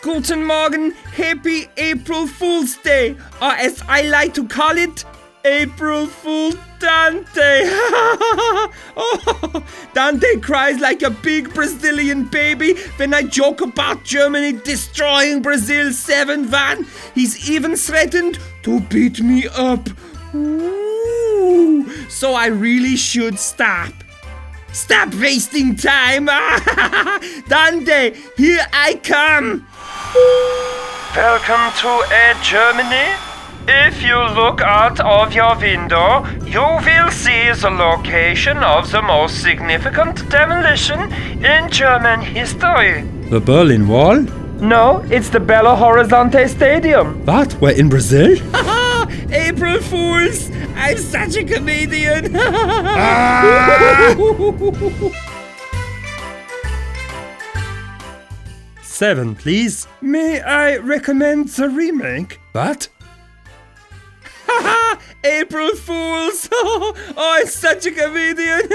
Guten Morgen, happy April Fool's Day, or as I like to call it, April Fool Dante. Oh, Dante cries like a big Brazilian baby when I joke about Germany destroying Brazil 7-1. He's even threatened to beat me up. Ooh, so I really should stop. Stop wasting time. Dante, here I come. Welcome to Germany. If you look out of your window, you will see the location of the most significant demolition in German history. The Berlin Wall? No, it's the Belo Horizonte Stadium. What? We're in Brazil? April Fools! I'm such a comedian! 7, please. May I recommend the remake? What? April Fools! Oh, I'm such a comedian!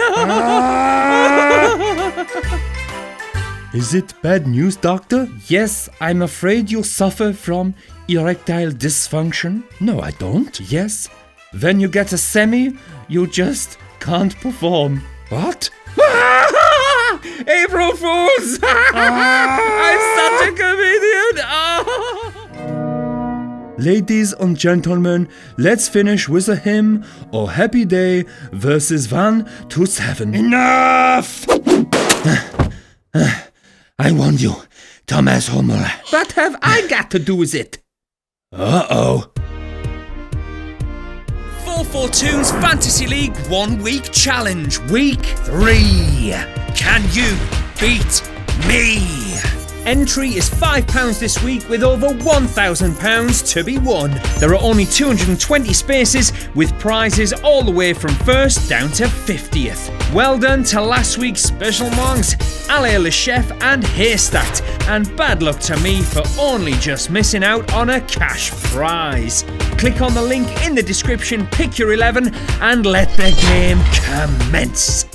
Is it bad news, doctor? Yes, I'm afraid you suffer from erectile dysfunction. No, I don't. Yes. When you get a semi, you just can't perform. What? April Fools! I'm such a comedian! Ladies and gentlemen, let's finish with a hymn or Happy Day verses 1 to 7. Enough! I warned you, Thomas Muller. What have I got to do with it? Uh-oh. 442's Fantasy League 1 Week Challenge, Week 3. Can you beat me? Entry is £5 this week with over £1,000 to be won. There are only 220 spaces with prizes all the way from 1st down to 50th. Well done to last week's special monks, Ale Le Chef and Haystacked, and bad luck to me for only just missing out on a cash prize. Click on the link in the description, pick your 11 and let the game commence.